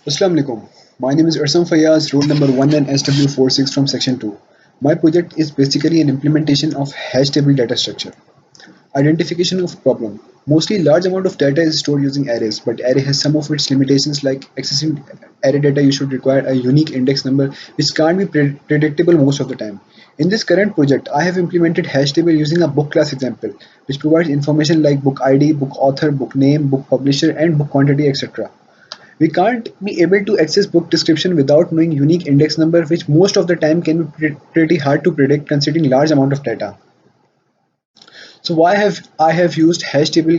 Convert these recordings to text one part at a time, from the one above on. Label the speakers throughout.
Speaker 1: Assalamu alaikum. My name is Arsam Fayyaz, roll number 1 and SW46 from section 2. My project is basically an implementation of hash table data structure. Identification of problem. Mostly large amount of data is stored using arrays, but array has some of its limitations like accessing array data you should require a unique index number which can't be predictable most of the time. In this current project, I have implemented hash table using a book class example, which provides information like book ID, book author, book name, book publisher, and book quantity, etc. We can't be able to access book description without knowing unique index number, which most of the time can be pretty hard to predict considering large amount of data. So why have I have used hash table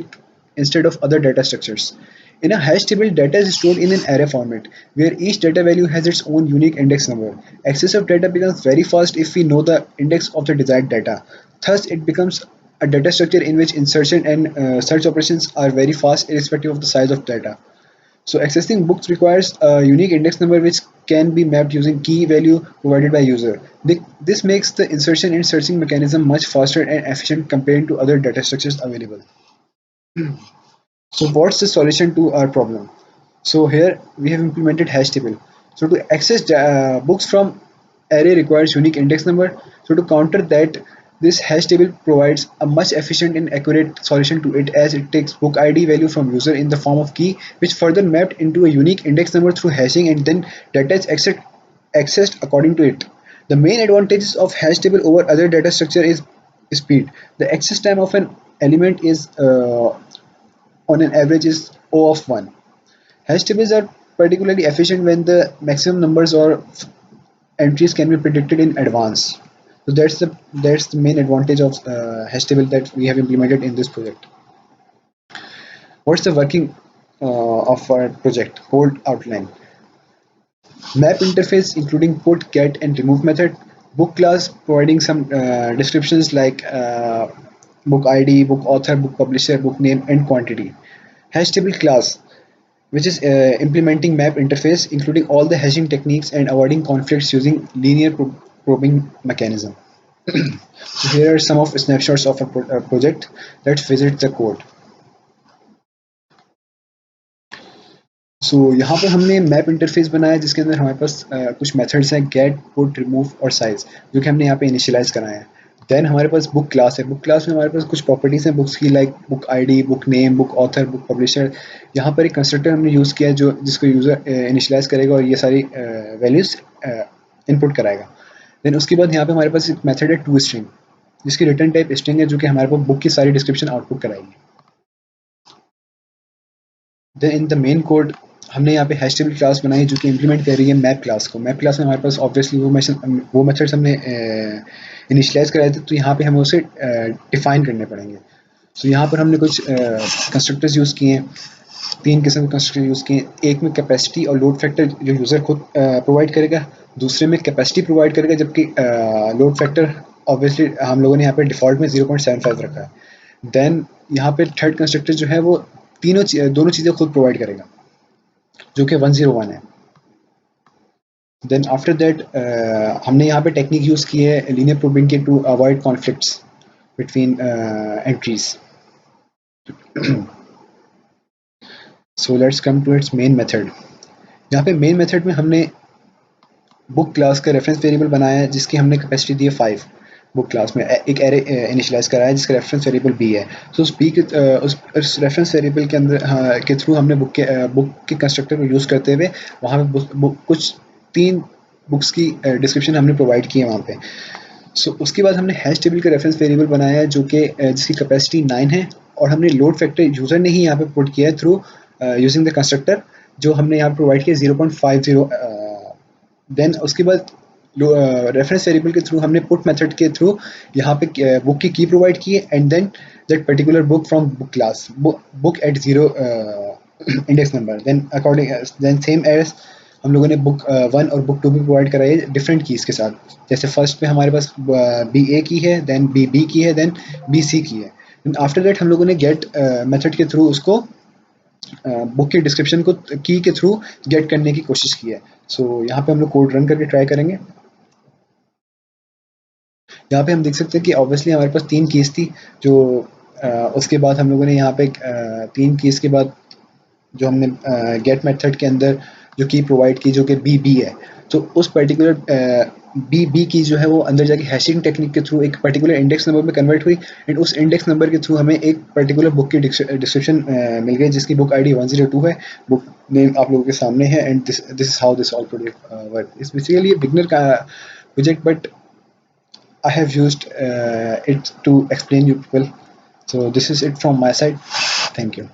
Speaker 1: instead of other data structures? In a hash table, data is stored in an array format where each data value has its own unique index number. Access of data becomes very fast if we know the index of the desired data. Thus, it becomes a data structure in which insertion and search operations are very fast irrespective of the size of data. So accessing books requires a unique index number which can be mapped using key value provided by user. This makes the insertion and searching mechanism much faster and efficient compared to other data structures available. So what's the solution to our problem? So here we have implemented hash table. So to access books from array requires unique index number. So to counter that, this hash table provides a much efficient and accurate solution to it as it takes book ID value from user in the form of key, which further mapped into a unique index number through hashing, and then data is accessed according to it. The main advantages of hash table over other data structure is speed. The access time of an element is on an average is O of 1. Hash tables are particularly efficient when the maximum numbers or entries can be predicted in advance. So that's the main advantage of hash table that we have implemented in this project. What's the working of our project? Code outline. Map interface including put, get, and remove method. Book class providing some descriptions like book ID, book author, book publisher, book name, and quantity. Hash table class, which is implementing map interface, including all the hashing techniques and avoiding conflicts using linear probing mechanism. So here are some of snapshots of a project. Let's visit the code. सो यहाँ पर हमने map interface बनाया जिसके अंदर हमारे पास कुछ methods हैं get put remove और साइज जो कि हमने यहाँ पे इनिशियलाइज कराए हैं. देन हमारे पास बुक क्लास है. बुक क्लास में हमारे पास कुछ प्रॉपर्टीज हैं बुक्स की like book ID, book name, book author, book publisher. यहाँ पर एक कंस्ट्रक्टर हमने यूज़ किया है जो जिसको यूज़र इनिशियलाइज करेगा और ये सारी वैल्यूज इनपुट कराएगा. देन उसके बाद यहाँ पे हमारे पास एक मेथड है टू स्ट्रिंग जिसकी रिटर्न टाइप स्ट्रिंग है जो कि हमारे पास बुक की सारी डिस्क्रिप्शन आउटपुट कराएगी. Then in the main code हमने यहाँ पे हैश टेबल क्लास बनाई जो कि इम्प्लीमेंट कर रही है मैप क्लास को. मैप क्लास में हमारे पास ऑब्वियसली वो मेथड्स हमने इनिशियलाइज कराए थे तो यहाँ पे हमें उसे डिफाइन करने पड़ेंगे. सो यहाँ पर हमने कुछ कंस्ट्रक्टर्स यूज़ किए हैं. तीन किस्म के कंस्ट्रक्टर यूज़ किए हैं. एक में कैपेसिटी और लोड फैक्टर जो यूज़र खुद प्रोवाइड करेगा. दूसरे में कैपेसिटी प्रोवाइड करेगा जबकि लोड फैक्टर ऑब्वियसली हम लोगों ने यहाँ पे डिफ़ॉल्ट में 0.75 रखा है. देन यहाँ पे थर्ड कंस्ट्रक्टर जो है वो दोनों चीज़ें खुद प्रोवाइड करेगा जो कि 101 है. देन आफ्टर दैट हमने यहाँ पे टेक्निक यूज़ की है लीनियर प्रोबिंग की to avoid conflicts between entries. So let's come to its main method. यहाँ पे मेन मेथड में हमने बुक क्लास का रेफरेंस वेरिएबल बनाया है जिसकी हमने कैपेसिटी दी है 5. बुक क्लास में एक एरे इनिशियलाइज करा है जिसका रेफरेंस वेरिएबल बी है. सो उस बी के उस रेफरेंस वेरिएबल के अंदर के थ्रू हमने बुक के कंस्ट्रक्टर को यूज़ करते हुए वहाँ पे कुछ 3 बुक्स की डिस्क्रिप्शन हमने प्रोवाइड की है वहाँ पे. सो उसके बाद हमने हैश टेबल का रेफरेंस वेरिएबल बनाया है जो कि जिसकी कैपेसिटी 9 है और हमने लोड फैक्टर यूज़र ने ही यहाँ पे पुट किया है थ्रू यूजिंग द कंस्ट्रक्टर जो हमने यहाँ प्रोवाइड किया 0.50. देन उसके बाद रेफरेंस वेरिएबल के थ्रू हमने पुट मेथड के थ्रू यहाँ पे बुक की की प्रोवाइड की है and then that particular book from book class book at 0 index number. Then according then same as हम लोगों ने बुक 1 और बुक 2 भी प्रोवाइड कराई है डिफरेंट कीज़ के साथ. जैसे फर्स्ट पे हमारे पास बी ए की है, देन बी बी की है, देन बी सी की है. देन आफ्टर दैट हम लोगों ने गेट मेथड के थ्रू उसको बुक की डिस्क्रिप्शन को की के थ्रू गेट करने की कोशिश की है. सो यहाँ पे हम लोग कोड रन करके ट्राई करेंगे. यहाँ पे हम देख सकते हैं कि ऑब्वियसली हमारे पास 3 कीज़ थी जो उसके बाद हम लोगों ने यहाँ पे 3 कीज़ के बाद जो हमने गेट मेथड के अंदर जो की प्रोवाइड की जो कि बी है। तो उस पर्टिकुलर बी की जो है वो अंदर जाके हैशिंग टेक्निक के थ्रू एक पर्टिकुलर इंडेक्स नंबर में कन्वर्ट हुई एंड उस इंडेक्स नंबर के थ्रू हमें एक पर्टिकुलर बुक की डिस्क्रिप्शन मिल गई जिसकी बुक आईडी 102 है। बुक नेम आप लोगों के सामने है and this is how this all project work. It's basically beginner का project but I have used it to explain you people. So this is it from my side. Thank you.